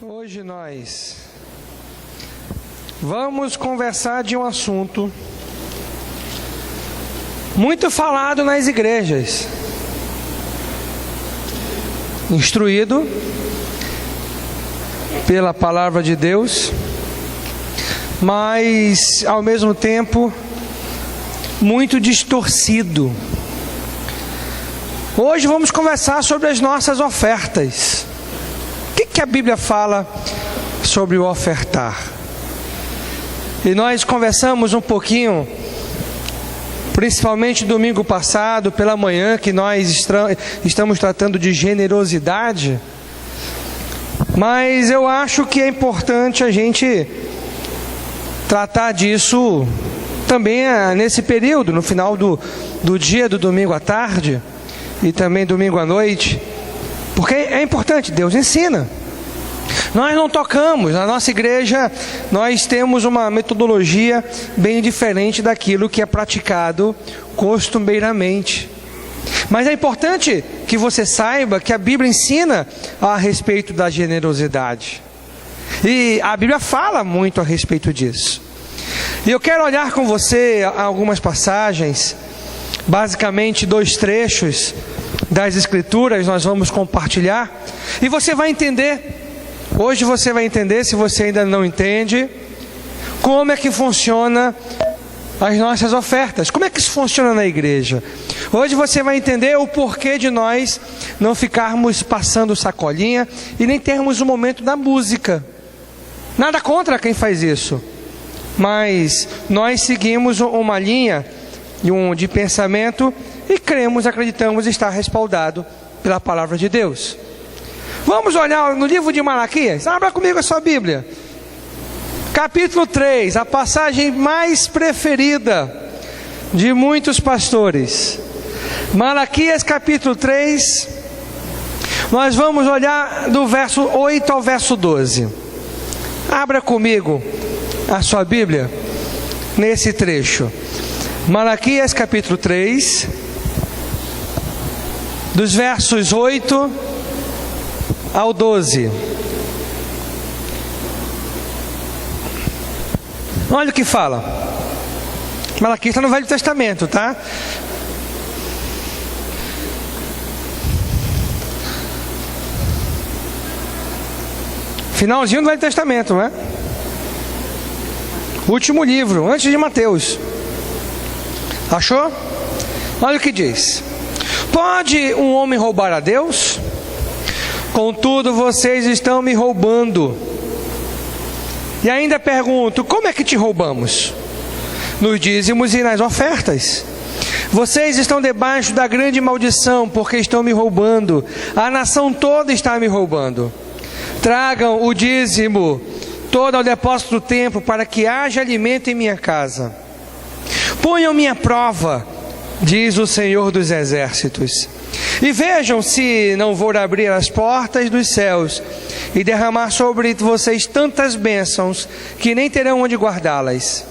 Hoje nós vamos conversar de um assunto muito falado nas igrejas, instruído pela palavra de Deus, mas ao mesmo tempo muito distorcido. Hoje vamos conversar sobre as nossas ofertas. O que a Bíblia fala sobre o ofertar? E nós conversamos um pouquinho, principalmente domingo passado, pela manhã, que nós estamos tratando de generosidade. Mas eu acho que é importante a gente tratar disso também nesse período, no final do dia do domingo à tarde e também domingo à noite, porque é importante, Deus ensina. Nós não tocamos, na nossa igreja nós temos uma metodologia bem diferente daquilo que é praticado costumeiramente. Mas é importante que você saiba que a Bíblia ensina a respeito da generosidade. E a Bíblia fala muito a respeito disso. E eu quero olhar com você algumas passagens, basicamente 2 trechos das Escrituras nós vamos compartilhar. E você vai entender, hoje você vai entender, se você ainda não entende, como é que funciona as nossas ofertas, como é que isso funciona na igreja. Hoje você vai entender o porquê de nós não ficarmos passando sacolinha e nem termos um momento da música. Nada contra quem faz isso, mas nós seguimos uma linha de pensamento e cremos, acreditamos estar respaldado pela palavra de Deus. Vamos olhar no livro de Malaquias. Abra comigo a sua Bíblia. Capítulo 3, a passagem mais preferida de muitos pastores. Malaquias capítulo 3, nós vamos olhar do verso 8 ao verso 12. Abra comigo a sua Bíblia nesse trecho. Malaquias capítulo 3, dos versos 8 ao 12. Olha o que fala. Malaquias está no Velho Testamento, tá? Finalzinho do Velho Testamento, não é? Último livro, antes de Mateus. Achou? Olha o que diz. Pode um homem roubar a Deus? Contudo, vocês estão me roubando. E ainda pergunto, como é que te roubamos? Nos dízimos e nas ofertas. Vocês estão debaixo da grande maldição, porque estão me roubando. A nação toda está me roubando. Tragam o dízimo todo ao depósito do templo, para que haja alimento em minha casa. Ponham-me à prova, diz o Senhor dos Exércitos, e vejam se não vou abrir as portas dos céus e derramar sobre vocês tantas bênçãos que nem terão onde guardá-las.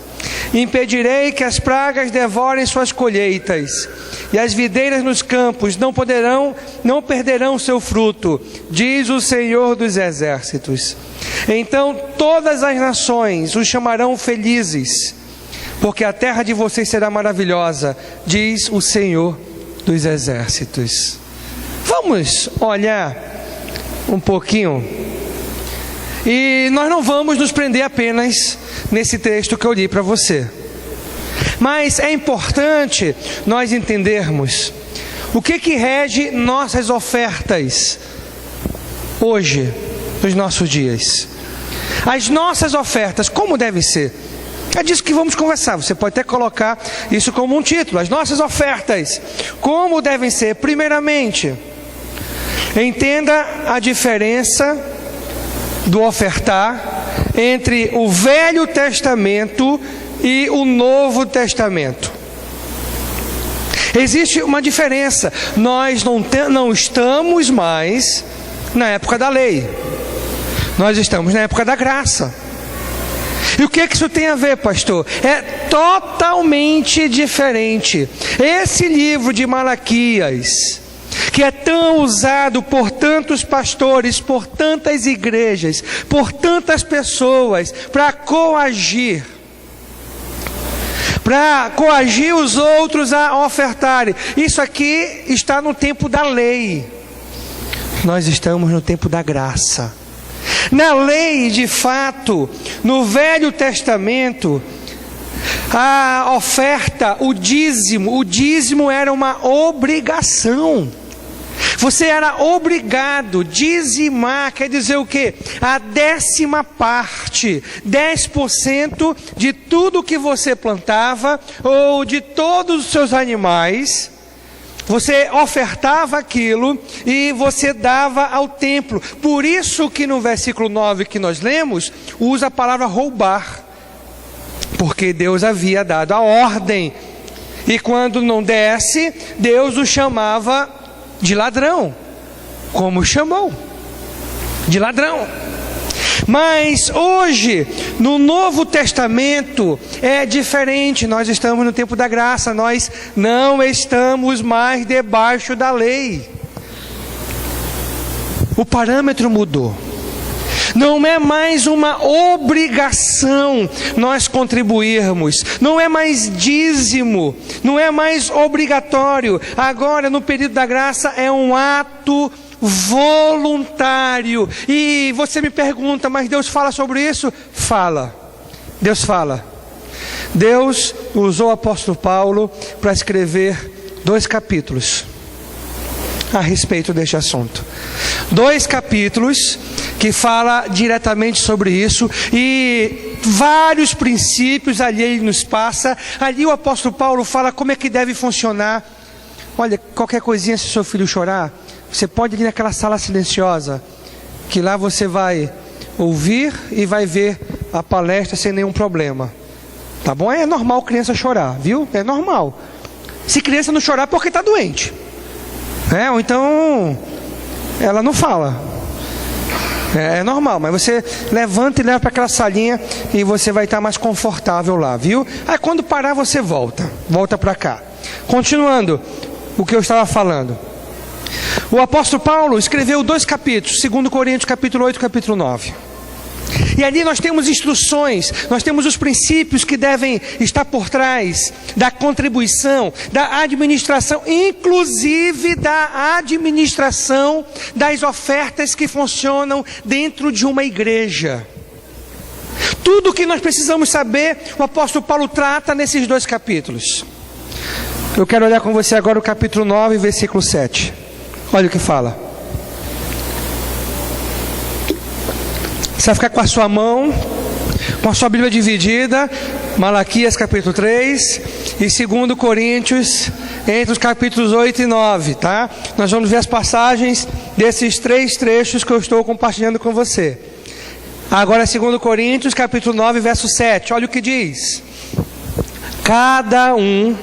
Impedirei que as pragas devorem suas colheitas, e as videiras nos campos não perderão seu fruto, diz o Senhor dos Exércitos. Então todas as nações os chamarão felizes, porque a terra de vocês será maravilhosa, diz o Senhor dos Exércitos. Vamos olhar um pouquinho, e nós não vamos nos prender apenas nesse texto que eu li para você, mas é importante nós entendermos o que rege nossas ofertas hoje, nos nossos dias. As nossas ofertas, como devem ser? É disso que vamos conversar. Você pode até colocar isso como um título. As nossas ofertas, como devem ser? Primeiramente, entenda a diferença do ofertar entre o Velho Testamento e o Novo Testamento. Existe uma diferença. Nós não estamos mais na época da lei. Nós estamos na época da graça. E o que isso tem a ver, pastor? É totalmente diferente. Esse livro de Malaquias, que é tão usado por tantos pastores, por tantas igrejas, por tantas pessoas, para coagir os outros a ofertarem. Isso aqui está no tempo da lei. Nós estamos no tempo da graça. Na lei, de fato, no Velho Testamento, a oferta, o dízimo era uma obrigação. Você era obrigado a dizimar, quer dizer o quê? A 10ª parte, 10% de tudo que você plantava, ou de todos os seus animais. Você ofertava aquilo e você dava ao templo. Por isso que no versículo 9 que nós lemos, usa a palavra roubar. Porque Deus havia dado a ordem. E quando não desse, Deus o chamava de ladrão. Como chamou? De ladrão. Mas hoje, no Novo Testamento, é diferente. Nós estamos no tempo da graça. Nós não estamos mais debaixo da lei. O parâmetro mudou. Não é mais uma obrigação nós contribuirmos. Não é mais dízimo. Não é mais obrigatório. Agora, no período da graça, é um ato voluntário. E você me pergunta, mas Deus fala sobre isso? Fala. Deus fala. Deus usou o apóstolo Paulo para escrever 2 capítulos a respeito deste assunto. 2 capítulos que fala diretamente sobre isso, e vários princípios ali ele nos passa. Ali o apóstolo Paulo fala como é que deve funcionar. Olha, qualquer coisinha, se seu filho chorar, você pode ir naquela sala silenciosa, que lá você vai ouvir e vai ver a palestra sem nenhum problema. Tá bom? É normal criança chorar, viu? É normal. Se criança não chorar, porque está doente. Ou então ela não fala. É normal, mas você levanta e leva para aquela salinha e você vai estar mais confortável lá, viu? Aí quando parar você volta para cá. Continuando o que eu estava falando. O apóstolo Paulo escreveu 2 capítulos, 2 Coríntios capítulo 8 e capítulo 9. E ali nós temos instruções, nós temos os princípios que devem estar por trás da contribuição, da administração, inclusive da administração das ofertas que funcionam dentro de uma igreja. Tudo o que nós precisamos saber, o apóstolo Paulo trata nesses 2 capítulos. Eu quero olhar com você agora o capítulo 9, versículo 7. Olha o que fala. Você vai ficar com a sua mão, com a sua Bíblia dividida, Malaquias capítulo 3 e 2 Coríntios, entre os capítulos 8 e 9, tá? Nós vamos ver as passagens desses 3 trechos que eu estou compartilhando com você. Agora 2 Coríntios capítulo 9, verso 7, olha o que diz. Cada um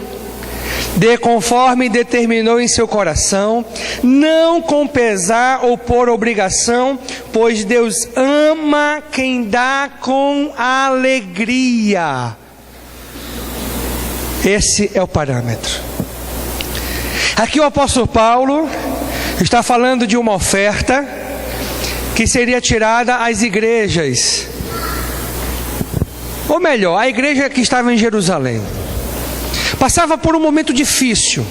dê conforme determinou em seu coração, não com pesar ou por obrigação, pois Deus ama quem dá com alegria. Esse é o parâmetro. Aqui o apóstolo Paulo está falando de uma oferta que seria tirada às igrejas, ou melhor, a igreja que estava em Jerusalém. Passava por um momento difícil.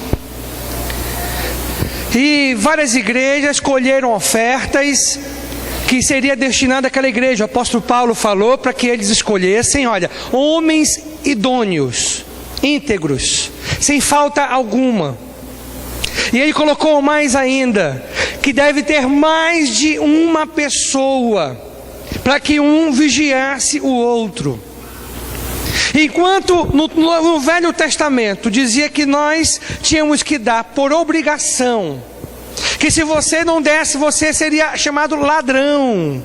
E várias igrejas colheram ofertas que seria destinada àquela igreja. O apóstolo Paulo falou para que eles escolhessem, olha, homens idôneos, íntegros, sem falta alguma. E ele colocou mais ainda, que deve ter mais de uma pessoa, para que um vigiasse o outro. Enquanto no Velho Testamento dizia que nós tínhamos que dar por obrigação, que se você não desse, você seria chamado ladrão.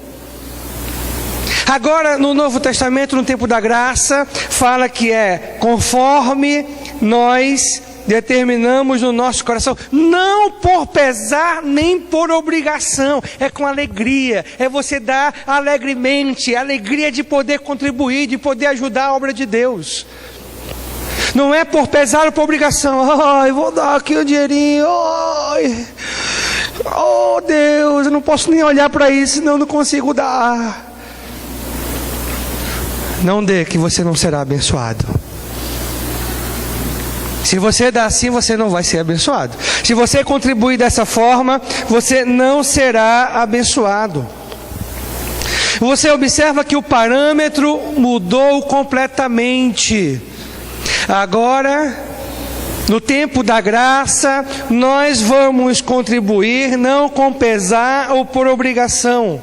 Agora no Novo Testamento, no tempo da graça, fala que é conforme nós determinamos no nosso coração, não por pesar nem por obrigação, é com alegria, é você dar alegremente, a alegria de poder contribuir, de poder ajudar a obra de Deus. Não é por pesar ou por obrigação. Ai, vou dar aqui o dinheirinho. Ai, oh Deus, eu não posso nem olhar para isso, senão eu não consigo dar. Não dê, que você não será abençoado. Se você dá assim, você não vai ser abençoado. Se você contribuir dessa forma, você não será abençoado. Você observa que o parâmetro mudou completamente. Agora, no tempo da graça, nós vamos contribuir não com pesar ou por obrigação.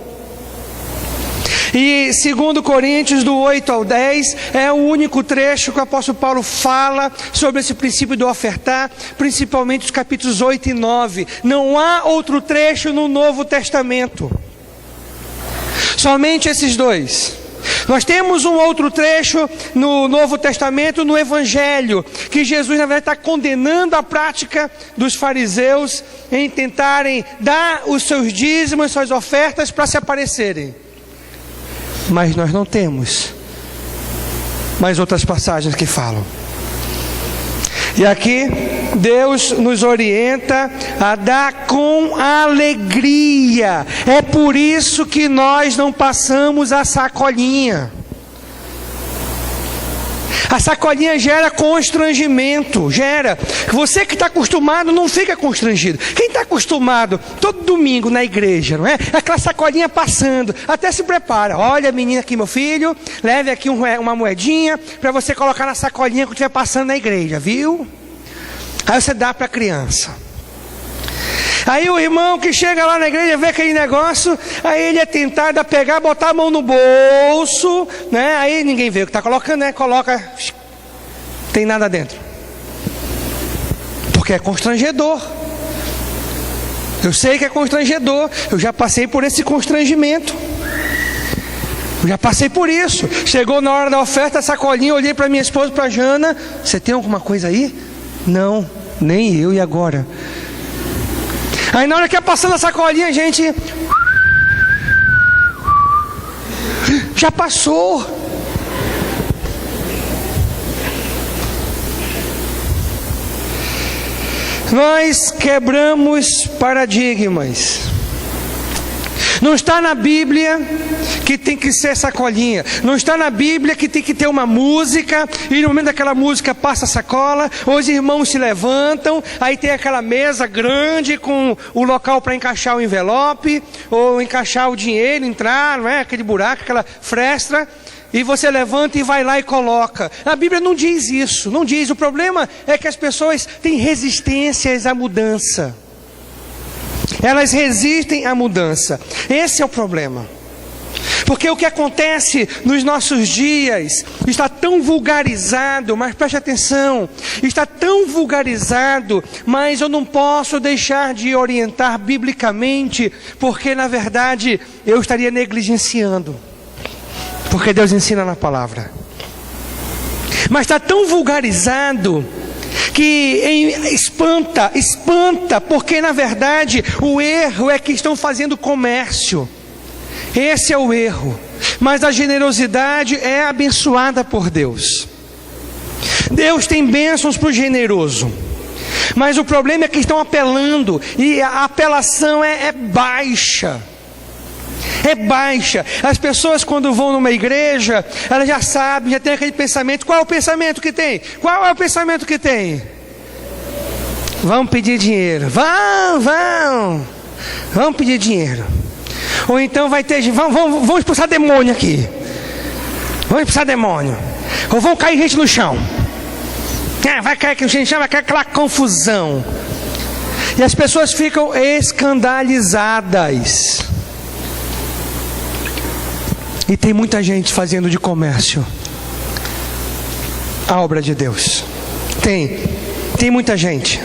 E 2 Coríntios do 8 ao 10 é o único trecho que o apóstolo Paulo fala sobre esse princípio do ofertar, principalmente os capítulos 8 e 9. Não há outro trecho no Novo Testamento. Somente esses dois. Nós temos um outro trecho no Novo Testamento, no Evangelho, que Jesus na verdade está condenando a prática dos fariseus em tentarem dar os seus dízimos, suas ofertas para se aparecerem. Mas nós não temos mais outras passagens que falam. E aqui Deus nos orienta a dar com alegria. É por isso que nós não passamos a sacolinha. A sacolinha gera constrangimento, gera. Você que está acostumado não fica constrangido. Quem está acostumado todo domingo na igreja, não é? Aquela sacolinha passando, até se prepara. Olha, menina aqui, meu filho, leve aqui uma moedinha para você colocar na sacolinha que estiver passando na igreja, viu? Aí você dá para a criança. Aí o irmão que chega lá na igreja vê aquele negócio, aí ele é tentado a pegar, botar a mão no bolso, né? Aí ninguém vê o que está colocando, né? Coloca, tem nada dentro. Porque é constrangedor. Eu sei que é constrangedor, eu já passei por esse constrangimento. Eu já passei por isso. Chegou na hora da oferta, a sacolinha, olhei para minha esposa, para a Jana, você tem alguma coisa aí? Não, nem eu, e agora? Aí na hora que ia passando a sacolinha, a gente já passou. Nós quebramos paradigmas. Não está na Bíblia que tem que ser sacolinha. Não está na Bíblia que tem que ter uma música e no momento daquela música passa a sacola, os irmãos se levantam, aí tem aquela mesa grande com o local para encaixar o envelope ou encaixar o dinheiro, entrar, não é? Aquele buraco, aquela fresta, e você levanta e vai lá e coloca. A Bíblia não diz isso, não diz. O problema é que as pessoas têm resistências à mudança. Elas resistem à mudança. Esse é o problema. Porque o que acontece nos nossos dias está tão vulgarizado, mas preste atenção, está tão vulgarizado, mas eu não posso deixar de orientar biblicamente, porque na verdade eu estaria negligenciando. Porque Deus ensina na palavra. Mas está tão vulgarizado que espanta, porque na verdade o erro é que estão fazendo comércio. Esse é o erro. Mas a generosidade é abençoada por Deus. Deus tem bênçãos para o generoso. Mas o problema é que estão apelando, e a apelação é baixa. É baixa. As pessoas quando vão numa igreja, elas já sabem, já tem aquele pensamento. Qual é o pensamento que tem? Qual é o pensamento que tem? Vão pedir dinheiro. Vão pedir dinheiro. Ou então vai ter, vão expulsar demônio aqui. Vão expulsar demônio. Ou vão cair gente no chão. Vai cair aqui no chão, vai cair aquela confusão. E as pessoas ficam escandalizadas. E tem muita gente fazendo de comércio a obra de Deus. Tem muita gente.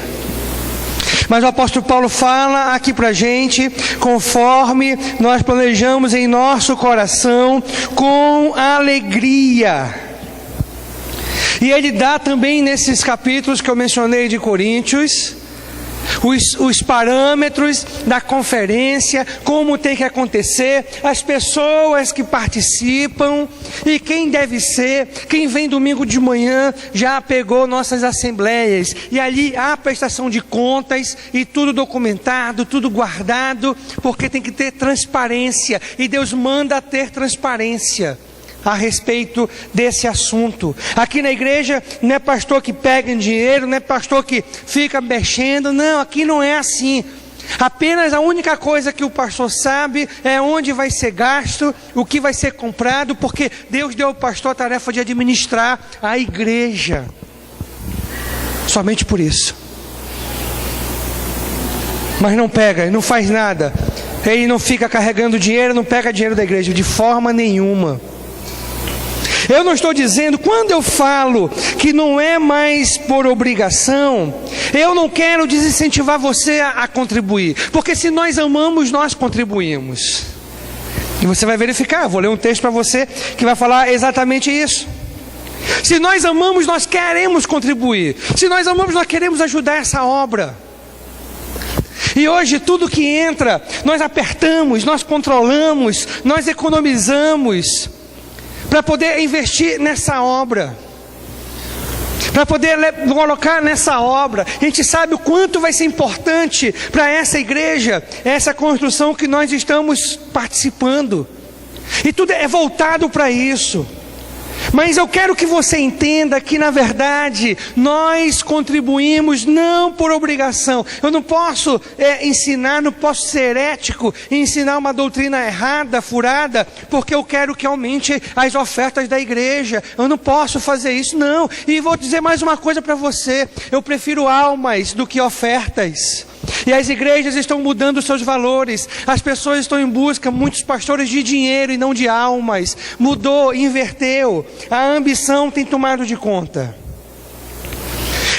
Mas o apóstolo Paulo fala aqui pra gente, conforme nós planejamos em nosso coração, com alegria. E ele dá também nesses capítulos que eu mencionei de Coríntios, os parâmetros da conferência, como tem que acontecer, as pessoas que participam e quem deve ser. Quem vem domingo de manhã já pegou nossas assembleias e ali há prestação de contas e tudo documentado, tudo guardado, porque tem que ter transparência e Deus manda ter transparência a respeito desse assunto. Aqui na igreja não é pastor que pega em dinheiro, não é pastor que fica mexendo, não, aqui não é assim. Apenas a única coisa que o pastor sabe é onde vai ser gasto, o que vai ser comprado, porque Deus deu ao pastor a tarefa de administrar a igreja. Somente por isso. Mas não pega, não faz nada. Ele não fica carregando dinheiro, não pega dinheiro da igreja de forma nenhuma. Eu não estou dizendo, quando eu falo que não é mais por obrigação, eu não quero desincentivar você a contribuir, porque se nós amamos, nós contribuímos. E você vai verificar, vou ler um texto para você que vai falar exatamente isso. Se nós amamos, nós queremos contribuir. Se nós amamos, nós queremos ajudar essa obra. E hoje tudo que entra, nós apertamos, nós controlamos, nós economizamos para poder investir nessa obra, para poder colocar nessa obra. A gente sabe o quanto vai ser importante para essa igreja, essa construção que nós estamos participando, e tudo é voltado para isso. Mas eu quero que você entenda que na verdade nós contribuímos não por obrigação. Eu não posso ensinar, não posso ser ético e ensinar uma doutrina errada, furada, porque eu quero que aumente as ofertas da igreja. Eu não posso fazer isso, não. E vou dizer mais uma coisa para você: eu prefiro almas do que ofertas. E as igrejas estão mudando seus valores. As pessoas estão em busca, muitos pastores, de dinheiro e não de almas. Mudou, inverteu. A ambição tem tomado de conta.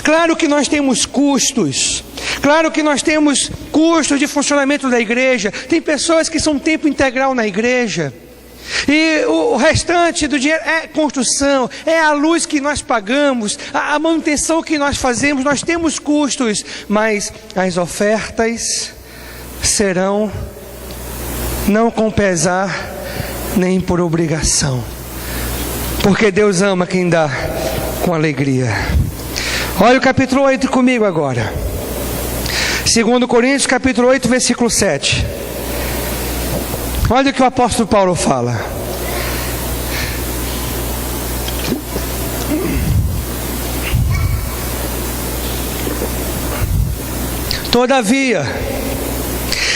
Claro que nós temos custos. Claro que nós temos custos de funcionamento da igreja. Tem pessoas que são tempo integral na igreja. E o restante do dinheiro é construção, é a luz que nós pagamos, a manutenção que nós fazemos. Nós temos custos, mas as ofertas serão não com pesar nem por obrigação, porque Deus ama quem dá com alegria. Olha o capítulo 8 comigo agora, 2 Coríntios capítulo 8 versículo 7. Olha o que o apóstolo Paulo fala. Todavia,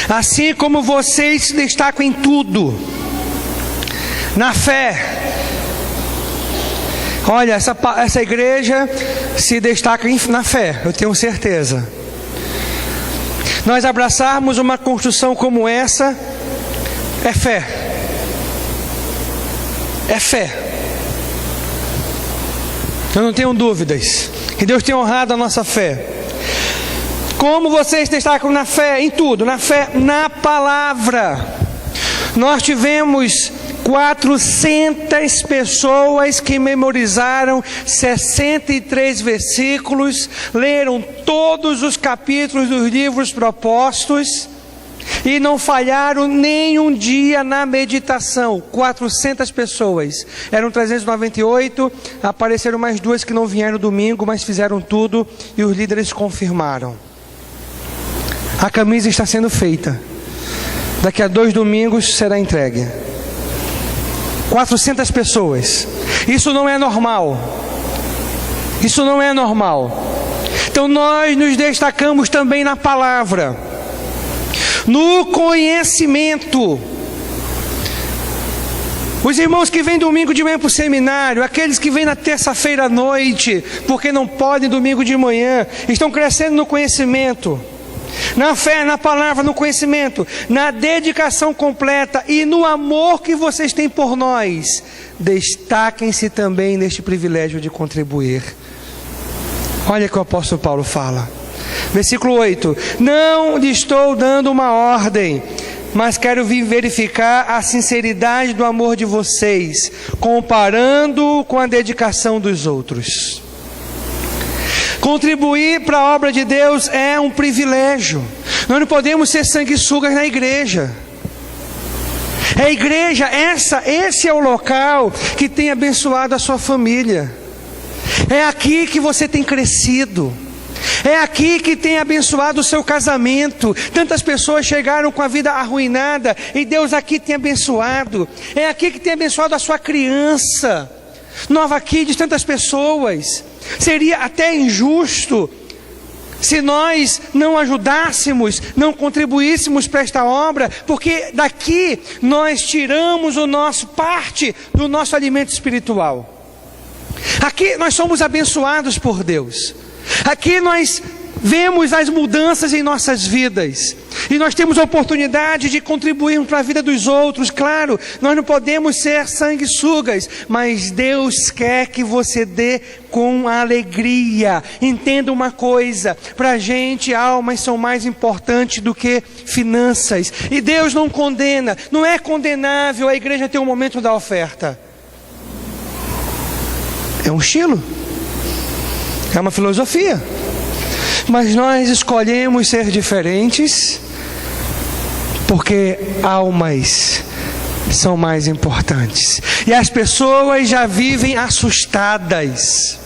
assim como vocês se destacam em tudo, na fé. Olha, essa igreja se destaca na fé, eu tenho certeza. Nós abraçarmos uma construção como essa é fé. É fé. Eu não tenho dúvidas que Deus tem honrado a nossa fé. Como vocês destacam na fé em tudo, na fé, na palavra. Nós tivemos 400 pessoas que memorizaram 63 versículos, leram todos os capítulos dos livros propostos e não falharam nem um dia na meditação. 400 pessoas. Eram 398, apareceram mais duas que não vieram domingo, mas fizeram tudo e os líderes confirmaram. A camisa está sendo feita. Daqui a 2 domingos será entregue. 400 pessoas. Isso não é normal. Isso não é normal. Então nós nos destacamos também na palavra, no conhecimento. Os irmãos que vêm domingo de manhã para o seminário, aqueles que vêm na terça-feira à noite, porque não podem domingo de manhã, estão crescendo no conhecimento, na fé, na palavra, no conhecimento, na dedicação completa e no amor que vocês têm por nós. Destaquem-se também neste privilégio de contribuir. Olha o que o apóstolo Paulo fala. Versículo 8: não lhe estou dando uma ordem, mas quero vir verificar a sinceridade do amor de vocês, comparando com a dedicação dos outros. Contribuir para a obra de Deus é um privilégio. Nós não podemos ser sanguessugas na igreja. A igreja, esse é o local que tem abençoado a sua família. É aqui que você tem crescido. É aqui que tem abençoado o seu casamento. Tantas pessoas chegaram com a vida arruinada e Deus aqui tem abençoado. É aqui que tem abençoado a sua criança. Nova Kids, tantas pessoas. Seria até injusto se nós não ajudássemos, não contribuíssemos para esta obra, porque daqui nós tiramos parte do nosso alimento espiritual. Aqui nós somos abençoados por Deus. Aqui nós vemos as mudanças em nossas vidas. E nós temos a oportunidade de contribuirmos para a vida dos outros. Claro, nós não podemos ser sanguessugas, mas Deus quer que você dê com alegria. Entenda uma coisa, para a gente almas são mais importantes do que finanças. E Deus não condena, não é condenável a igreja ter um momento da oferta. É um estilo, é uma filosofia. Mas nós escolhemos ser diferentes, porque almas são mais importantes. E as pessoas já vivem assustadas.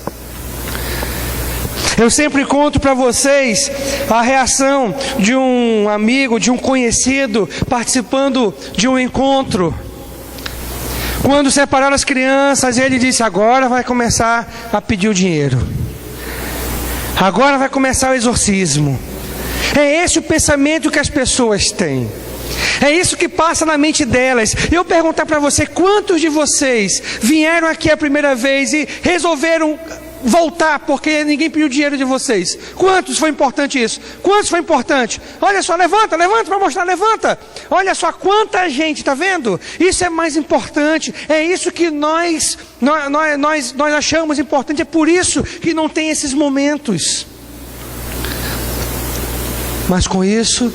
Eu sempre conto para vocês a reação de um amigo, de um conhecido, participando de um encontro. Quando separaram as crianças, ele disse: agora vai começar a pedir o dinheiro. Agora vai começar o exorcismo. É esse o pensamento que as pessoas têm. É isso que passa na mente delas. Eu perguntar para você, quantos de vocês vieram aqui a primeira vez e resolveram voltar porque ninguém pediu dinheiro de vocês? Quantos foi importante isso? Quantos foi importante? Olha só, levanta para mostrar, levanta. Olha só quanta gente, está vendo? Isso é mais importante. É isso que nós achamos importante. É por isso que não tem esses momentos. Mas com isso,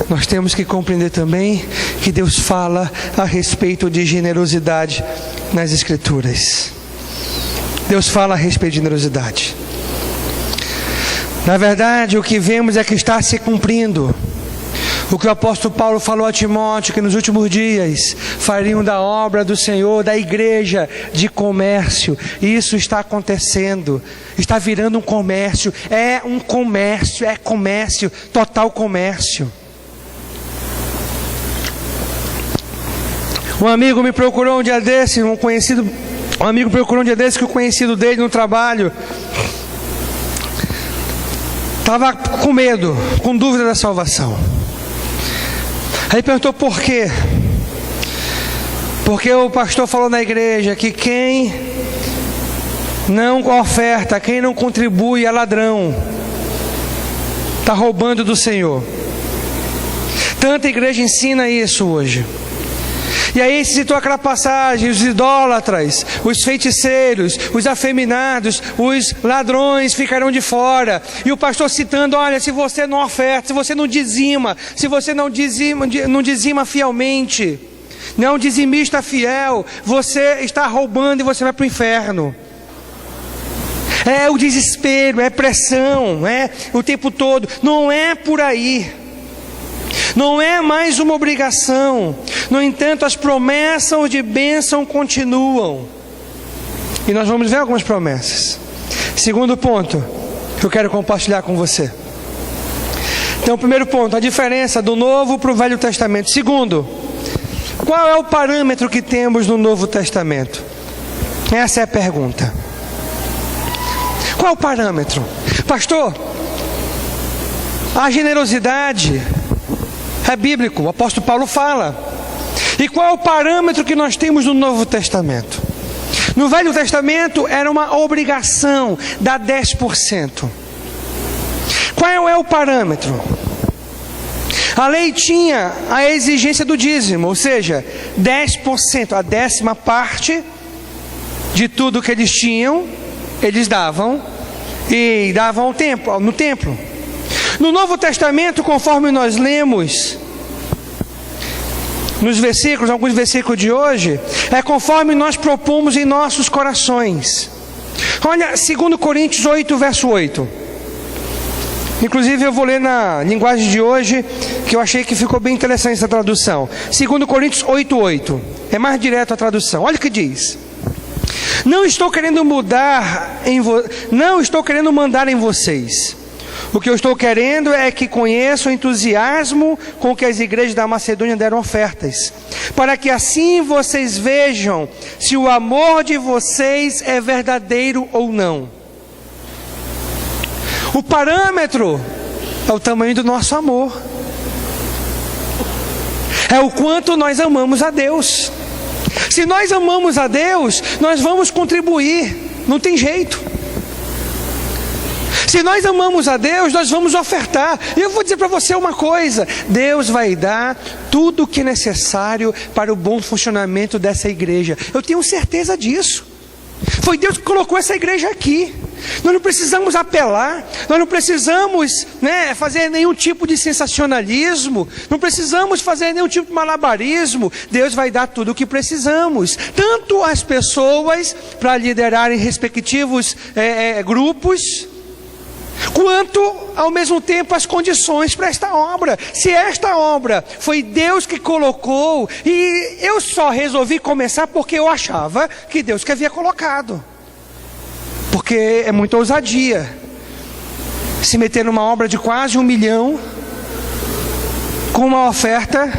nós temos que compreender também que Deus fala a respeito de generosidade nas Escrituras. Deus fala a respeito de generosidade. Na verdade, o que vemos é que está se cumprindo o que o apóstolo Paulo falou a Timóteo, que nos últimos dias fariam da obra do Senhor, da igreja, de comércio. E isso está acontecendo, está virando um comércio, é comércio, total comércio. Um amigo me procurou um dia desse, um amigo procurou um dia desse que o conhecido dele no trabalho estava com medo, com dúvida da salvação. Aí perguntou por quê? Porque o pastor falou na igreja que quem não oferta, quem não contribui é ladrão, está roubando do Senhor. Tanta igreja ensina isso hoje. E aí se citou aquela passagem: os idólatras, os feiticeiros, os afeminados, os ladrões ficarão de fora. E o pastor citando: olha, se você não oferta, se você não dizima, se você não dizima fielmente, não é um dizimista fiel, você está roubando e você vai para o inferno. É o desespero, é pressão, é o tempo todo. Não é por aí. Não é mais uma obrigação. No entanto, as promessas de bênção continuam. E nós vamos ver algumas promessas. Segundo ponto que eu quero compartilhar com você. Então, primeiro ponto, a diferença do Novo para o Velho Testamento. Segundo, qual é o parâmetro que temos no Novo Testamento? Essa é a pergunta. Qual é o parâmetro? Pastor, a generosidade é bíblico, o apóstolo Paulo fala. E qual é o parâmetro que nós temos no Novo Testamento? No Velho Testamento era uma obrigação dar 10%. Qual é o parâmetro? A lei tinha a exigência do dízimo, ou seja, 10%, a 10ª parte de tudo que eles tinham, eles davam, e davam no templo. No Novo Testamento, conforme nós lemos nos versículos, alguns versículos de hoje, é conforme nós propomos em nossos corações. Olha, 2 Coríntios 8, verso 8. Inclusive eu vou ler na linguagem de hoje, que eu achei que ficou bem interessante essa tradução. 2 Coríntios 8, 8. É mais direto a tradução. Olha o que diz. Não estou querendo mandar em vocês. O que eu estou querendo é que conheçam o entusiasmo com que as igrejas da Macedônia deram ofertas, para que assim vocês vejam se o amor de vocês é verdadeiro ou não. O parâmetro é o tamanho do nosso amor, é o quanto nós amamos a Deus. Se nós amamos a Deus, nós vamos contribuir, não tem jeito. Se nós amamos a Deus, nós vamos ofertar. E eu vou dizer para você uma coisa: Deus vai dar tudo o que é necessário para o bom funcionamento dessa igreja. Eu tenho certeza disso. Foi Deus que colocou essa igreja aqui. Nós não precisamos apelar, nós não precisamos fazer nenhum tipo de sensacionalismo, não precisamos fazer nenhum tipo de malabarismo. Deus vai dar tudo o que precisamos, tanto as pessoas para liderarem respectivos grupos, quanto ao mesmo tempo as condições para esta obra. Se esta obra foi Deus que colocou, e eu só resolvi começar porque eu achava que Deus que havia colocado, porque é muita ousadia se meter numa obra de quase 1 milhão com uma oferta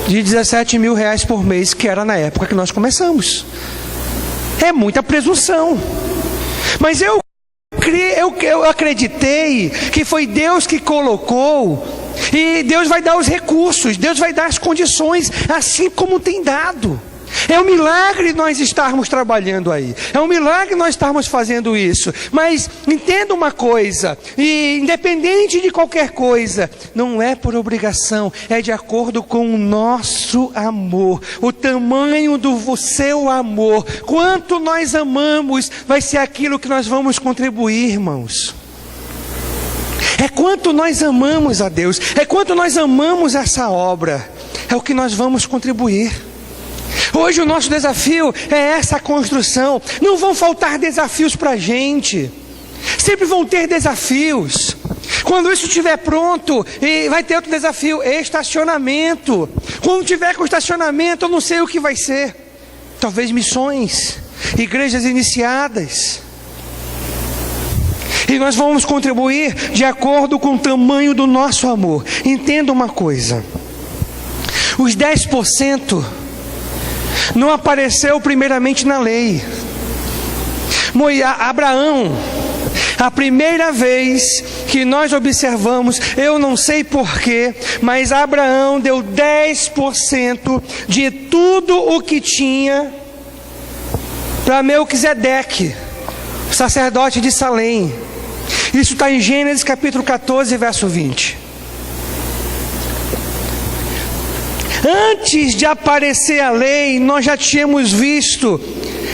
de 17 mil reais por mês, que era na época que nós começamos. É muita presunção, mas eu acreditei que foi Deus que colocou, e Deus vai dar os recursos, Deus vai dar as condições, assim como tem dado. É um milagre nós estarmos trabalhando aí, é um milagre nós estarmos fazendo isso. Mas entenda uma coisa, e independente de qualquer coisa, não é por obrigação, é de acordo com o nosso amor, o tamanho do seu amor. Quanto nós amamos, vai ser aquilo que nós vamos contribuir, irmãos. É quanto nós amamos a Deus, é quanto nós amamos essa obra, é o que nós vamos contribuir. Hoje o nosso desafio é essa construção. Não vão faltar desafios para a gente, sempre vão ter desafios. Quando isso estiver pronto, e vai ter outro desafio, estacionamento. Quando tiver com estacionamento, eu não sei o que vai ser. Talvez missões, igrejas iniciadas. E nós vamos contribuir de acordo com o tamanho do nosso amor. Entenda uma coisa: os 10% não apareceu primeiramente na lei. Abraão, a primeira vez que nós observamos, eu não sei porquê, mas Abraão deu 10% de tudo o que tinha para Melquisedeque, sacerdote de Salém. Isso está em Gênesis capítulo 14, verso 20. Antes de aparecer a lei, nós já tínhamos visto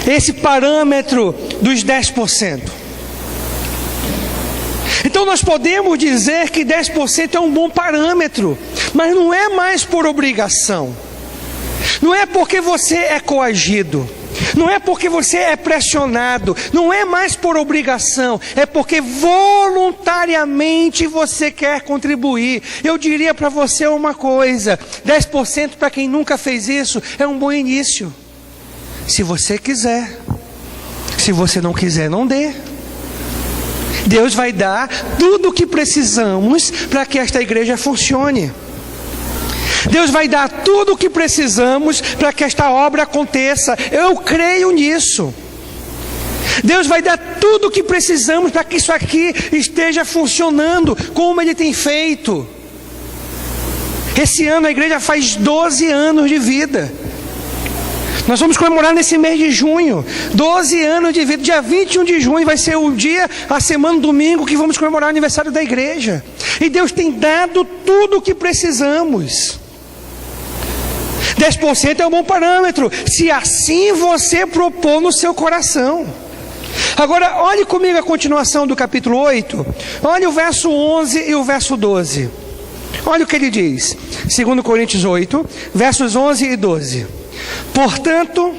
esse parâmetro dos 10%. Então nós podemos dizer que 10% é um bom parâmetro, mas não é mais por obrigação. Não é porque você é coagido, não é porque você é pressionado, não é mais por obrigação, é porque voluntariamente você quer contribuir. Eu diria para você uma coisa: 10% para quem nunca fez isso é um bom início, se você quiser. Se você não quiser, não dê. Deus vai dar tudo o que precisamos para que esta igreja funcione. Deus vai dar tudo o que precisamos para que esta obra aconteça. Eu creio nisso. Deus vai dar tudo o que precisamos para que isso aqui esteja funcionando como Ele tem feito. Esse ano a igreja faz 12 anos de vida. Nós vamos comemorar nesse mês de junho 12 anos de vida. Dia 21 de junho vai ser o dia, a semana, domingo, que vamos comemorar o aniversário da igreja. E Deus tem dado tudo o que precisamos. 10% é um bom parâmetro, se assim você propor no seu coração. Agora, olhe comigo a continuação do capítulo 8. Olhe o verso 11 e o verso 12. Olha o que ele diz. 2 Coríntios 8, versos 11 e 12. Portanto,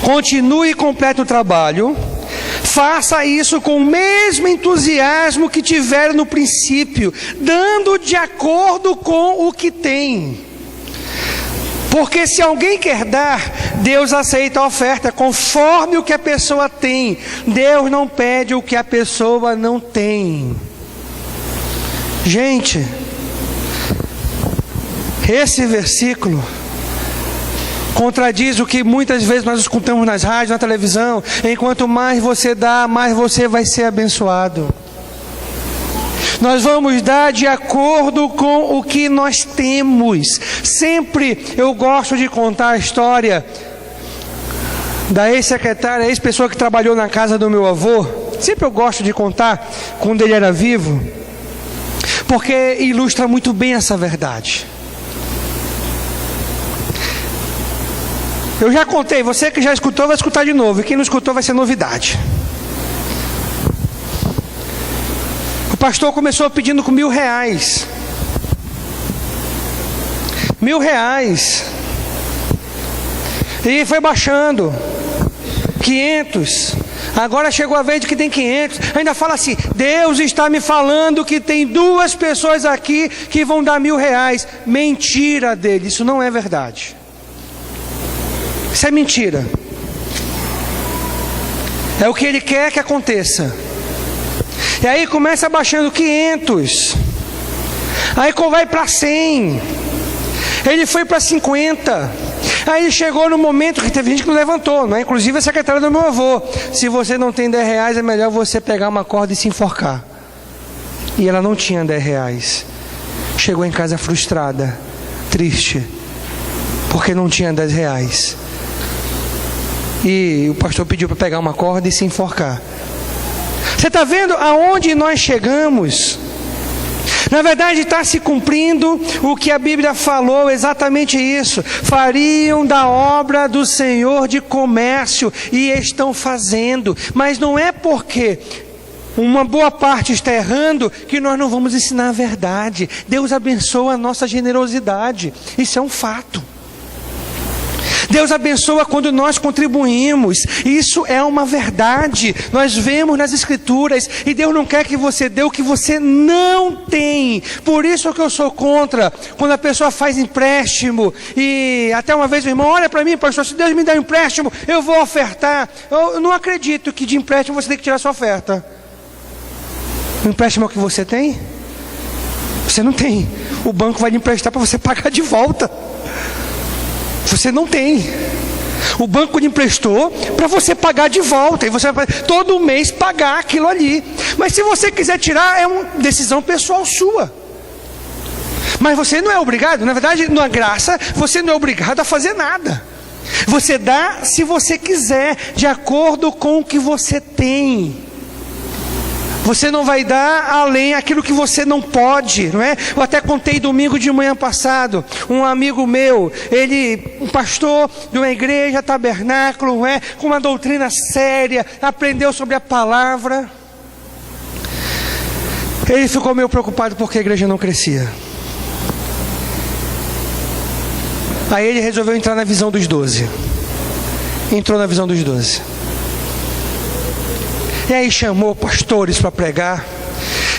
continue e complete o trabalho, faça isso com o mesmo entusiasmo que tiveram no princípio, dando de acordo com o que tem. Porque se alguém quer dar, Deus aceita a oferta conforme o que a pessoa tem. Deus não pede o que a pessoa não tem. Gente, esse versículo contradiz o que muitas vezes nós escutamos nas rádios, na televisão. Enquanto mais você dá, mais você vai ser abençoado. Nós vamos dar de acordo com o que nós temos. Sempre eu gosto de contar a história da ex-secretária, ex-pessoa que trabalhou na casa do meu avô. Sempre eu gosto de contar quando ele era vivo, porque ilustra muito bem essa verdade. Eu já contei, você que já escutou vai escutar de novo, e quem não escutou vai ser novidade. O pastor começou pedindo com R$1.000. R$1.000. E foi baixando. 500. Agora chegou a vez de que tem 500. Ainda fala assim: Deus está me falando que tem 2 pessoas aqui que vão dar R$1.000. Mentira dele, isso não é verdade. Isso é mentira. É o que ele quer que aconteça. E aí começa baixando 500. Aí vai para 100. Ele foi para 50. Aí chegou no momento que teve gente que não levantou, não é? Inclusive a secretária do meu avô. Se você não tem R$10, é melhor você pegar uma corda e se enforcar. E ela não tinha R$10. Chegou em casa frustrada, triste, porque não tinha R$10. E o pastor pediu para pegar uma corda e se enforcar. Você está vendo aonde nós chegamos? Na verdade está se cumprindo o que a Bíblia falou, exatamente isso. Fariam da obra do Senhor de comércio, e estão fazendo. Mas não é porque uma boa parte está errando que nós não vamos ensinar a verdade. Deus abençoa a nossa generosidade, isso é um fato. Deus abençoa quando nós contribuímos. Isso é uma verdade. Nós vemos nas Escrituras. E Deus não quer que você dê o que você não tem. Por isso que eu sou contra quando a pessoa faz empréstimo. E até uma vez o irmão: olha para mim, pastor, se Deus me der um empréstimo, eu vou ofertar. Eu não acredito que de empréstimo você tem que tirar sua oferta. O empréstimo é o que você tem? Você não tem. O banco vai lhe emprestar para você pagar de volta. Você não tem. O banco lhe emprestou para você pagar de volta. E você vai todo mês pagar aquilo ali. Mas se você quiser tirar, é uma decisão pessoal sua. Mas você não é obrigado. Na verdade, na graça, você não é obrigado a fazer nada. Você dá se você quiser, de acordo com o que você tem. Você não vai dar além aquilo que você não pode, não é? Eu até contei domingo de manhã passado, um amigo meu, um pastor de uma igreja, tabernáculo, não é? Com uma doutrina séria, aprendeu sobre a palavra. Ele ficou meio preocupado porque a igreja não crescia. Aí ele resolveu entrar na visão dos 12. Entrou na visão dos 12. E aí chamou pastores para pregar.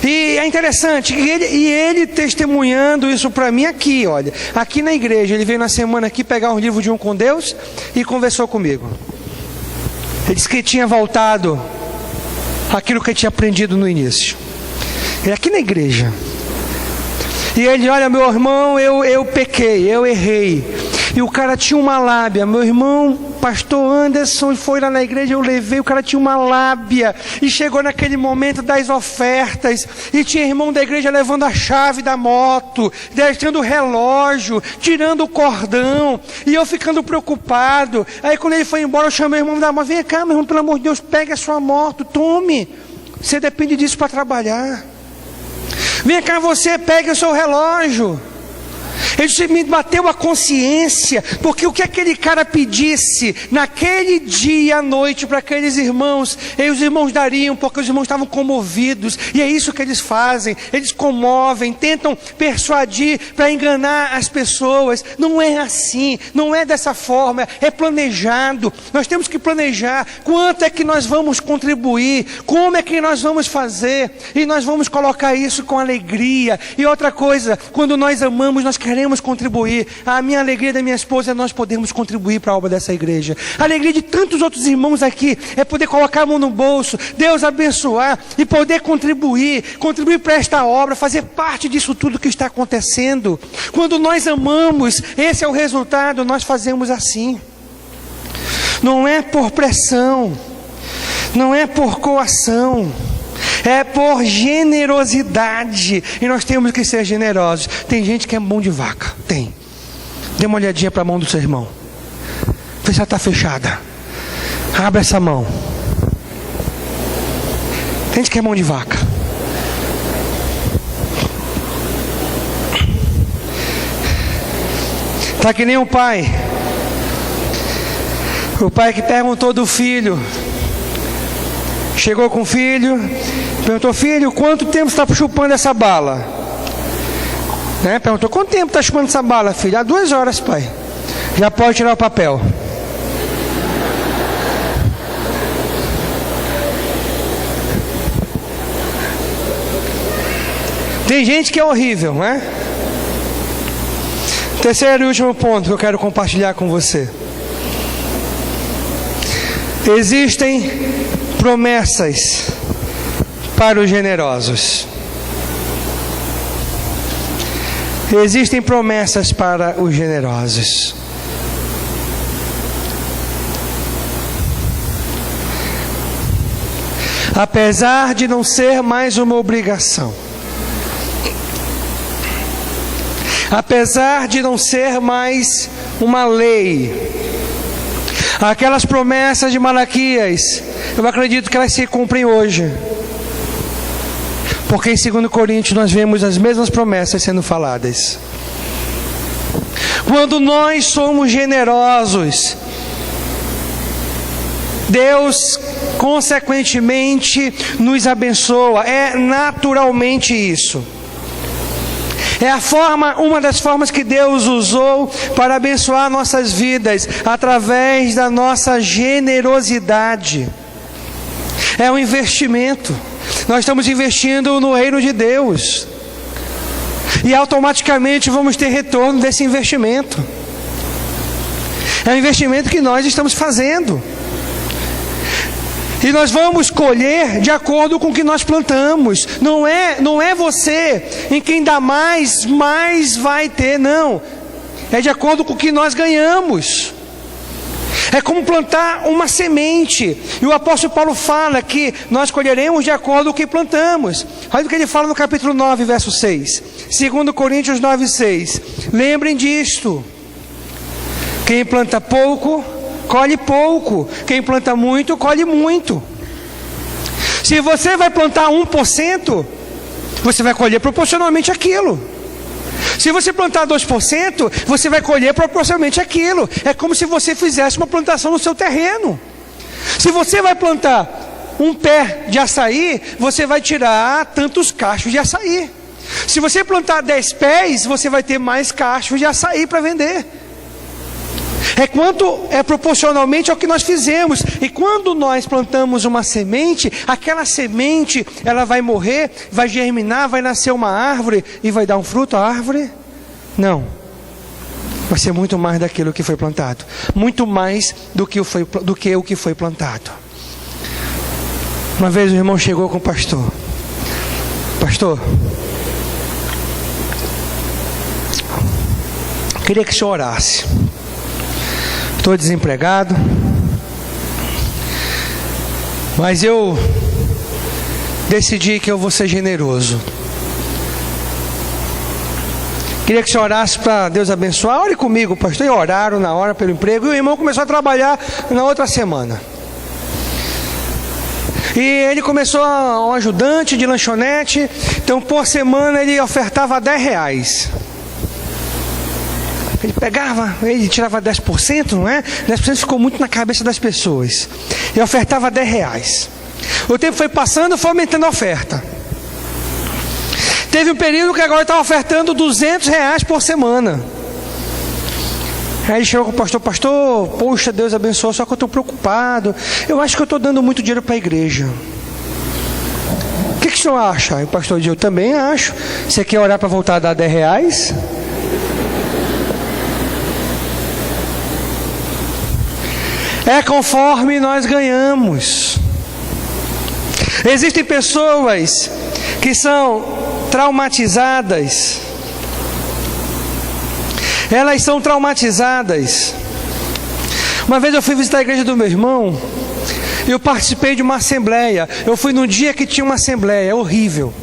E é interessante, ele testemunhando isso para mim aqui, olha. Aqui na igreja, ele veio na semana aqui pegar um livro de Um com Deus e conversou comigo. Ele disse que tinha voltado aquilo que ele tinha aprendido no início. Ele aqui na igreja. E ele: olha, meu irmão, eu pequei, eu errei. E o cara tinha uma lábia. Meu irmão, pastor Anderson, foi lá na igreja, eu levei, o cara tinha uma lábia. E chegou naquele momento das ofertas. E tinha irmão da igreja levando a chave da moto, deixando o relógio, tirando o cordão. E eu ficando preocupado. Aí quando ele foi embora, eu chamei o irmão da moto: vem cá, meu irmão, pelo amor de Deus, pegue a sua moto, tome. Você depende disso para trabalhar. Vem cá, você, pegue o seu relógio. Isso me bateu a consciência, porque o que aquele cara pedisse naquele dia à noite para aqueles irmãos, e os irmãos dariam, porque os irmãos estavam comovidos, e é isso que eles fazem, eles comovem, tentam persuadir para enganar as pessoas. Não é assim, não é dessa forma, é planejado. Nós temos que planejar quanto é que nós vamos contribuir, como é que nós vamos fazer, e nós vamos colocar isso com alegria. E outra coisa, quando nós amamos, nós queremos contribuir. A minha alegria da minha esposa é nós podermos contribuir para a obra dessa igreja. A alegria de tantos outros irmãos aqui é poder colocar a mão no bolso, Deus abençoar e poder contribuir para esta obra, fazer parte disso tudo que está acontecendo. Quando nós amamos, esse é o resultado, nós fazemos assim. Não é por pressão, não é por coação, é por generosidade. E nós temos que ser generosos. Tem gente que é mão de vaca. Tem. Dê uma olhadinha para a mão do seu irmão. Vê se ela está fechada. Abre essa mão. Tem gente que é mão de vaca. Está que nem o pai. O pai que perguntou do filho. Chegou com o filho, perguntou: filho, quanto tempo você está chupando essa bala? Perguntou: quanto tempo está chupando essa bala, filho? 2 horas, pai. Já pode tirar o papel. Tem gente que é horrível, não é? Terceiro e último ponto que eu quero compartilhar com você. Existem promessas para os generosos. Existem promessas para os generosos. Apesar de não ser mais uma obrigação, apesar de não ser mais uma lei, aquelas promessas de Malaquias, eu acredito que elas se cumprem hoje. Porque em 2 Coríntios nós vemos as mesmas promessas sendo faladas. Quando nós somos generosos, Deus consequentemente nos abençoa. É naturalmente isso. É uma das formas que Deus usou para abençoar nossas vidas, através da nossa generosidade. É um investimento. Nós estamos investindo no reino de Deus. E automaticamente vamos ter retorno desse investimento. É um investimento que nós estamos fazendo. E nós vamos colher de acordo com o que nós plantamos. Não é você em quem dá mais vai ter, não. É de acordo com o que nós ganhamos. É como plantar uma semente. E o apóstolo Paulo fala que nós colheremos de acordo com o que plantamos. Olha o que ele fala no capítulo 9, verso 6. 2 Coríntios 9, 6. Lembrem disto: quem planta pouco, colhe pouco. Quem planta muito, colhe muito. Se você vai plantar 1%, você vai colher proporcionalmente aquilo. Se você plantar 2%, você vai colher proporcionalmente aquilo. É como se você fizesse uma plantação no seu terreno. Se você vai plantar um pé de açaí, você vai tirar tantos cachos de açaí. Se você plantar 10 pés, você vai ter mais cachos de açaí para vender. É proporcionalmente ao que nós fizemos. E quando nós plantamos uma semente, aquela semente, ela vai morrer, vai germinar, vai nascer uma árvore e vai dar um fruto à árvore? Não. Vai ser muito mais daquilo que foi plantado. Muito mais do que o que foi plantado. Uma vez o irmão chegou com o pastor: pastor, queria que o senhor orasse. Estou desempregado, mas eu decidi que eu vou ser generoso. Queria que você orasse para Deus abençoar. Ore comigo, pastor. E oraram na hora pelo emprego. E o irmão começou a trabalhar na outra semana. E ele começou um ajudante de lanchonete. Então por semana ele ofertava R$10. pegava, ele tirava 10%, não é? 10% ficou muito na cabeça das pessoas. E ofertava R$10. O tempo foi passando, foi aumentando a oferta. Teve um período que agora estava ofertando R$200 por semana. Aí ele chegou com o pastor, poxa, Deus abençoou, só que eu estou preocupado. Eu acho que eu estou dando muito dinheiro para a igreja. O que o senhor acha? Aí o pastor disse, eu também acho. Você quer orar para voltar a dar R$10? É conforme nós ganhamos. Existem pessoas que são traumatizadas. Elas são traumatizadas. Uma vez eu fui visitar a igreja do meu irmão. Eu participei de uma assembleia. Eu fui num dia que tinha uma assembleia. É horrível.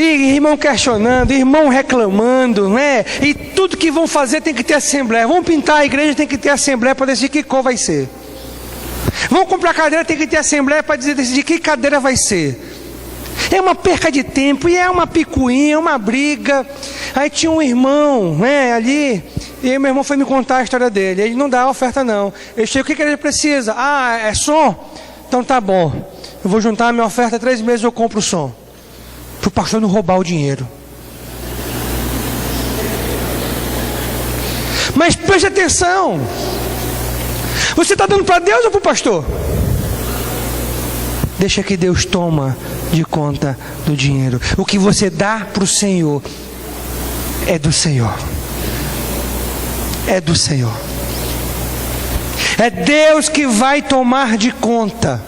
E irmão questionando, irmão reclamando, né? E tudo que vão fazer tem que ter assembleia. Vão pintar a igreja, tem que ter assembleia para decidir que cor vai ser. Vão comprar cadeira, tem que ter assembleia para decidir que cadeira vai ser. É uma perca de tempo, e é uma picuinha, é uma briga. Aí tinha um irmão, né, ali, e meu irmão foi me contar a história dele. Ele não dá oferta não. Eu chego, o que ele precisa? Ah, é som? Então tá bom. Eu vou juntar a minha oferta, 3 meses eu compro o som. Para o pastor não roubar o dinheiro. Mas preste atenção. Você está dando para Deus ou para o pastor? Deixa que Deus toma de conta do dinheiro. O que você dá para o Senhor é do Senhor. É do Senhor. É Deus que vai tomar de conta.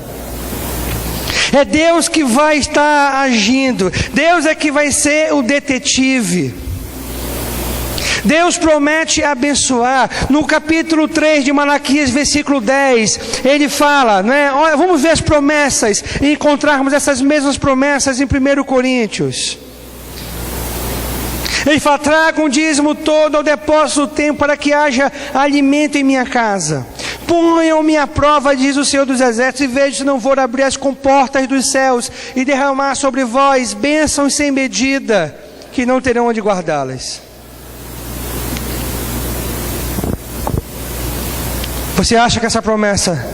É Deus que vai estar agindo. Deus é que vai ser o detetive. Deus promete abençoar. No capítulo 3 de Malaquias, versículo 10, ele fala, né? Olha, vamos ver as promessas e encontrarmos essas mesmas promessas em 1 Coríntios. Ele fala, traga um dízimo todo ao depósito do templo para que haja alimento em minha casa. Ponham-me à prova, diz o Senhor dos Exércitos, e vejam se não for abrir as comportas dos céus e derramar sobre vós bênçãos sem medida, que não terão onde guardá-las. Você acha que essa promessa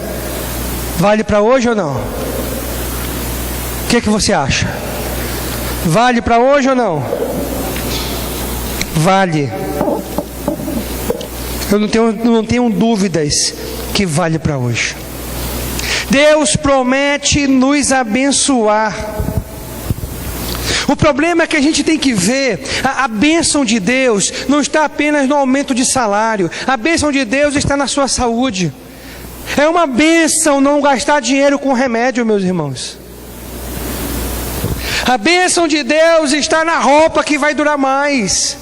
vale para hoje ou não? O que você acha? Vale para hoje ou não? Vale. Eu não tenho dúvidas que vale para hoje. Deus promete nos abençoar. O problema é que a gente tem que ver, a bênção de Deus não está apenas no aumento de salário. A bênção de Deus está na sua saúde. É uma bênção não gastar dinheiro com remédio, meus irmãos. A bênção de Deus está na roupa que vai durar mais.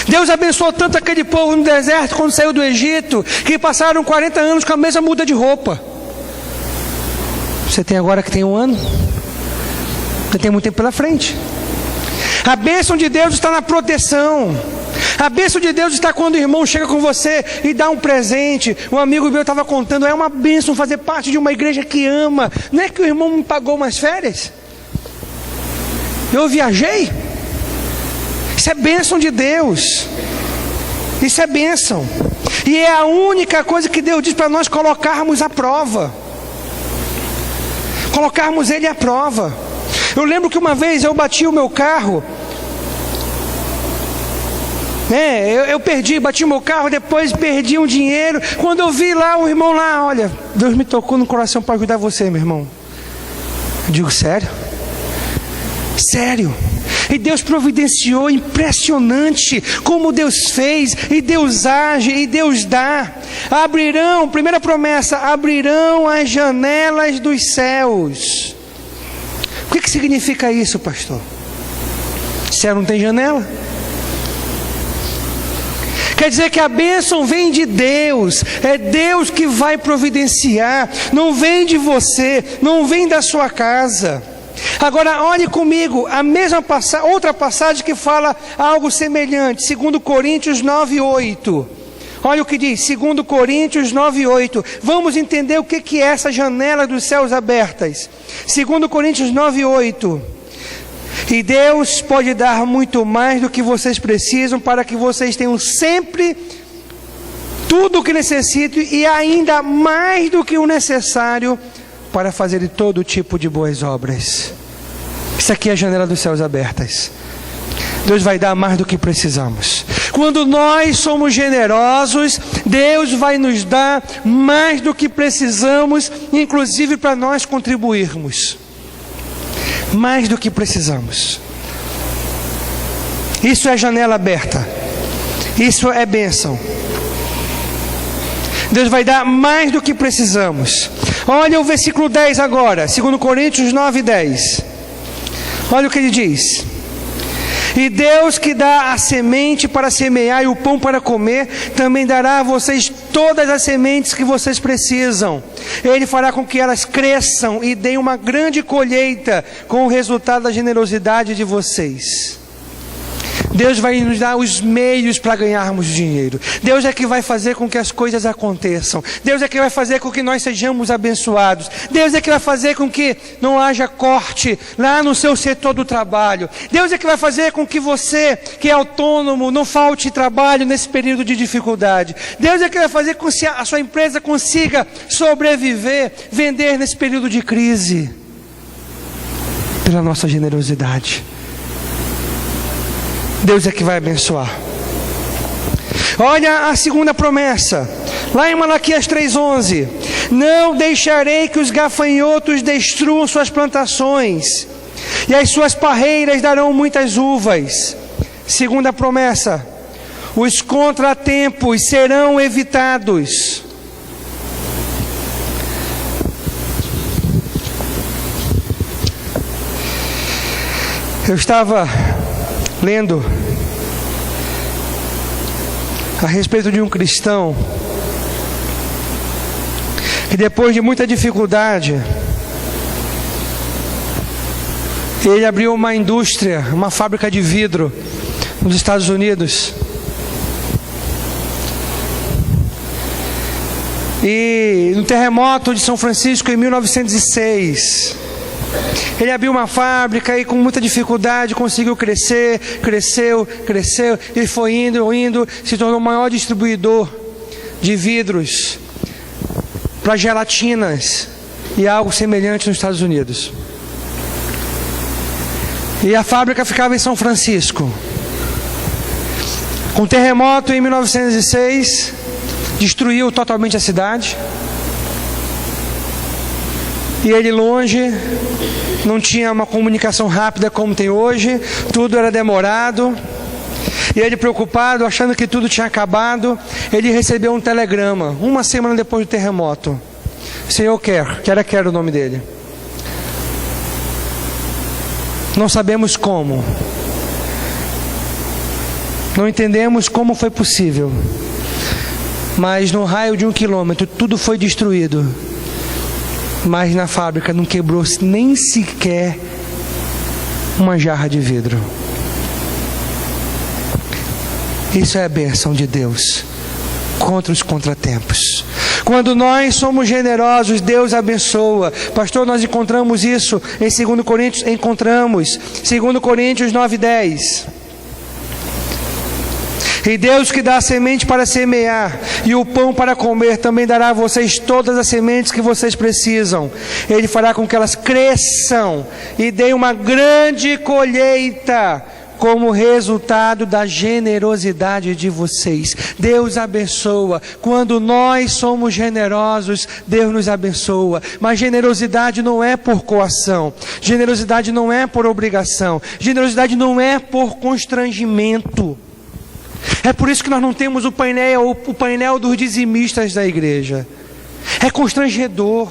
Deus abençoou tanto aquele povo no deserto quando saiu do Egito, que passaram 40 anos com a mesma muda de roupa. Você tem agora que tem 1 ano? Você tem muito tempo pela frente. A bênção de Deus está na proteção. A bênção de Deus está quando o irmão chega com você e dá um presente. Um amigo meu estava contando, é uma bênção fazer parte de uma igreja que ama. Não é que o irmão me pagou umas férias? Eu viajei. Isso é bênção de Deus. Isso é bênção. E é a única coisa que Deus diz para nós colocarmos à prova. Colocarmos Ele à prova. Eu lembro que uma vez eu bati o meu carro. Eu bati o meu carro, depois perdi um dinheiro. Quando eu vi lá, um irmão lá, olha, Deus me tocou no coração para ajudar você, meu irmão. Eu digo, sério? Sério? E Deus providenciou, impressionante como Deus fez, e Deus age, e Deus dá. Abrirão, primeira promessa, abrirão as janelas dos céus. O que significa isso, pastor? Céu não tem janela? Quer dizer que a bênção vem de Deus, é Deus que vai providenciar, não vem de você, não vem da sua casa. Agora olhe comigo, a mesma outra passagem que fala algo semelhante, 2 Coríntios 9:8. Olha o que diz, 2 Coríntios 9:8. Vamos entender o que é essa janela dos céus abertas. 2 Coríntios 9:8. E Deus pode dar muito mais do que vocês precisam, para que vocês tenham sempre tudo o que necessitam e ainda mais do que o necessário para fazer todo tipo de boas obras. Isso aqui é a janela dos céus abertas. Deus vai dar mais do que precisamos. Quando nós somos generosos, Deus vai nos dar mais do que precisamos, inclusive para nós contribuirmos. Mais do que precisamos. Isso é janela aberta. Isso é bênção. Deus vai dar mais do que precisamos. Olha o versículo 10 agora, 2 Coríntios 9:10. Olha o que ele diz: e Deus que dá a semente para semear e o pão para comer, também dará a vocês todas as sementes que vocês precisam. Ele fará com que elas cresçam e deem uma grande colheita, com o resultado da generosidade de vocês. Deus vai nos dar os meios para ganharmos dinheiro. Deus é que vai fazer com que as coisas aconteçam. Deus é que vai fazer com que nós sejamos abençoados. Deus é que vai fazer com que não haja corte lá no seu setor do trabalho. Deus é que vai fazer com que você, que é autônomo, não falte trabalho nesse período de dificuldade. Deus é que vai fazer com que a sua empresa consiga sobreviver, vender nesse período de crise. Pela nossa generosidade. Deus é que vai abençoar. Olha a segunda promessa, lá em Malaquias 3:11: não deixarei que os gafanhotos destruam suas plantações, e as suas parreiras darão muitas uvas. Segunda promessa: os contratempos serão evitados. Eu estava lendo a respeito de um cristão que, depois de muita dificuldade, ele abriu uma indústria, uma fábrica de vidro nos Estados Unidos. E no terremoto de São Francisco em 1906, ele abriu uma fábrica e com muita dificuldade conseguiu cresceu, e foi indo, se tornou o maior distribuidor de vidros para gelatinas e algo semelhante nos Estados Unidos. E a fábrica ficava em São Francisco. Com o terremoto em 1906, destruiu totalmente a cidade. E ele longe, não tinha uma comunicação rápida como tem hoje, tudo era demorado. E ele preocupado, achando que tudo tinha acabado, ele recebeu um telegrama, uma semana depois do terremoto. Senhor Kerr, que era Kerr o nome dele. Não sabemos como. Não entendemos como foi possível. Mas no raio de 1 quilômetro, tudo foi destruído. Mas na fábrica não quebrou nem sequer uma jarra de vidro. Isso é a bênção de Deus contra os contratempos. Quando nós somos generosos, Deus abençoa. Pastor, nós encontramos isso em 2 Coríntios, 2 Coríntios 9:10. E Deus que dá a semente para semear e o pão para comer, também dará a vocês todas as sementes que vocês precisam. Ele fará com que elas cresçam e deem uma grande colheita, como resultado da generosidade de vocês. Deus abençoa. Quando nós somos generosos, Deus nos abençoa. Mas generosidade não é por coação. Generosidade não é por obrigação. Generosidade não é por constrangimento. É por isso que nós não temos o painel dos dizimistas da igreja. É constrangedor.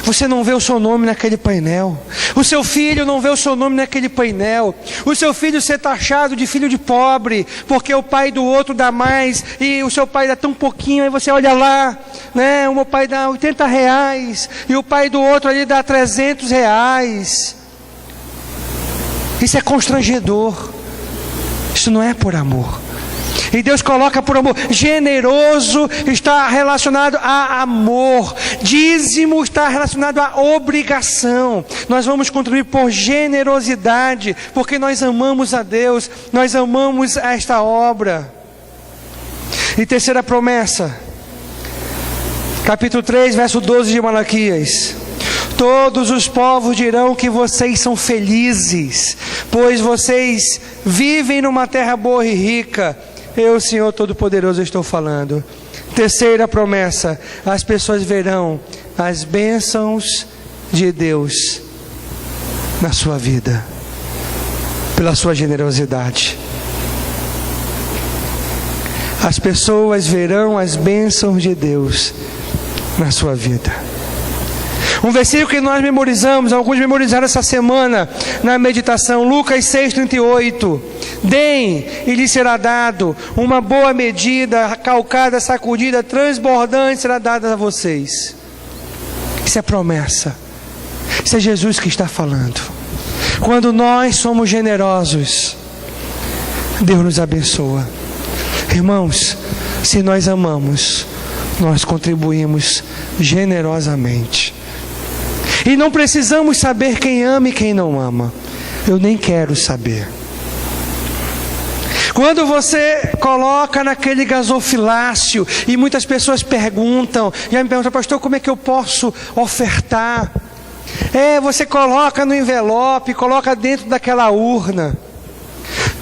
Você não vê o seu nome naquele painel. O seu filho não vê o seu nome naquele painel. O seu filho ser taxado de filho de pobre, porque o pai do outro dá mais e o seu pai dá tão pouquinho. Aí você olha lá, né? O meu pai dá R$80 e o pai do outro ali dá R$300. Isso é constrangedor. Isso não é por amor. E Deus coloca por amor. Generoso está relacionado a amor. Dízimo está relacionado a obrigação. Nós vamos contribuir por generosidade, porque nós amamos a Deus, nós amamos esta obra. E terceira promessa, capítulo 3, verso 12 de Malaquias: todos os povos dirão que vocês são felizes, pois vocês vivem numa terra boa e rica. Eu, Senhor Todo-Poderoso, estou falando. Terceira promessa: as pessoas verão as bênçãos de Deus na sua vida, pela sua generosidade. As pessoas verão as bênçãos de Deus na sua vida. Um versículo que nós memorizamos, alguns memorizaram essa semana na meditação, Lucas 6,38. Deem e lhes será dado, uma boa medida, calcada, sacudida, transbordante será dada a vocês. Isso é promessa. Isso é Jesus que está falando. Quando nós somos generosos, Deus nos abençoa. Irmãos, se nós amamos, nós contribuímos generosamente. E não precisamos saber quem ama e quem não ama. Eu nem quero saber. Quando você coloca naquele gasofilácio, e muitas pessoas perguntam, já me perguntam: pastor, como é que eu posso ofertar? Você coloca no envelope, coloca dentro daquela urna.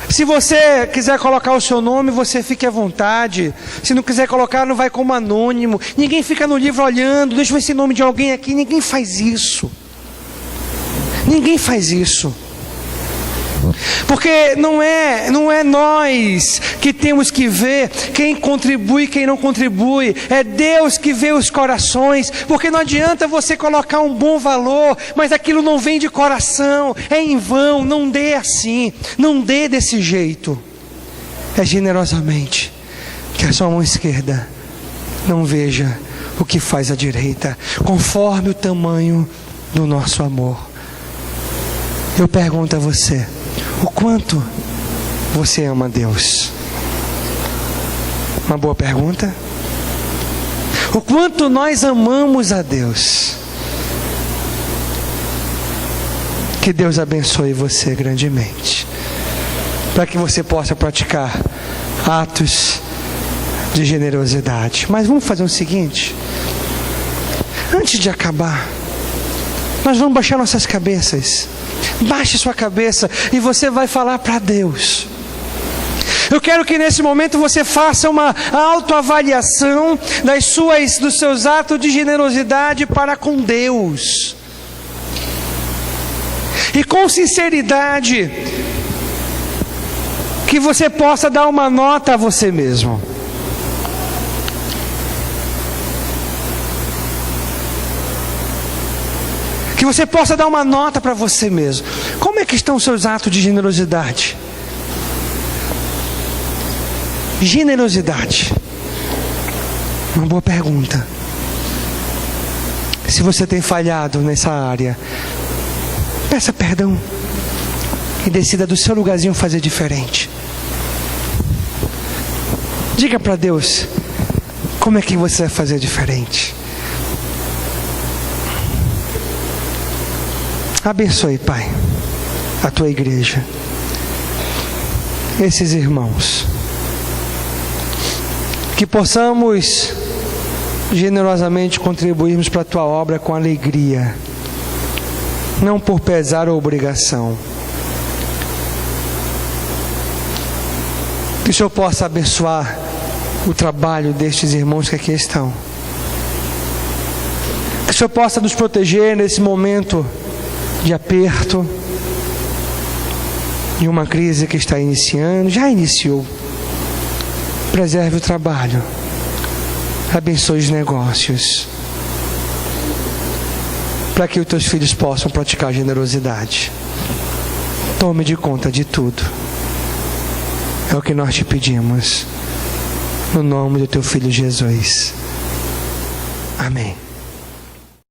Se você quiser colocar o seu nome, você fique à vontade. Se não quiser colocar, não vai como anônimo. Ninguém fica no livro olhando, deixa eu ver esse nome de alguém aqui. Ninguém faz isso. Ninguém faz isso. Porque não é nós que temos que ver quem contribui e quem não contribui. É Deus que vê os corações. Porque não adianta você colocar um bom valor, mas aquilo não vem de coração, é em vão. Não dê assim, não dê desse jeito. É generosamente, que a sua mão esquerda não veja o que faz a direita, conforme o tamanho do nosso amor. Eu pergunto a você: o quanto você ama Deus? Uma boa pergunta. O quanto nós amamos a Deus? Que Deus abençoe você grandemente, para que você possa praticar atos de generosidade. Mas vamos fazer o seguinte: antes de acabar, nós vamos baixar nossas cabeças. Baixe sua cabeça e você vai falar para Deus. Eu quero que nesse momento você faça uma autoavaliação dos seus atos de generosidade para com Deus. E com sinceridade, que você possa dar uma nota a você mesmo. Que você possa dar uma nota para você mesmo. Como é que estão os seus atos de generosidade? Generosidade. Uma boa pergunta. Se você tem falhado nessa área, peça perdão e decida do seu lugarzinho fazer diferente. Diga para Deus como é que você vai fazer diferente. Abençoe, Pai, a tua igreja, esses irmãos, que possamos generosamente contribuirmos para a tua obra com alegria, não por pesar ou obrigação. Que o Senhor possa abençoar o trabalho destes irmãos que aqui estão. Que o Senhor possa nos proteger nesse momento de aperto, de uma crise que está iniciando, já iniciou. Preserve o trabalho, abençoe os negócios, para que os teus filhos possam praticar generosidade. Tome de conta de tudo. É o que nós te pedimos, no nome do teu Filho Jesus. Amém.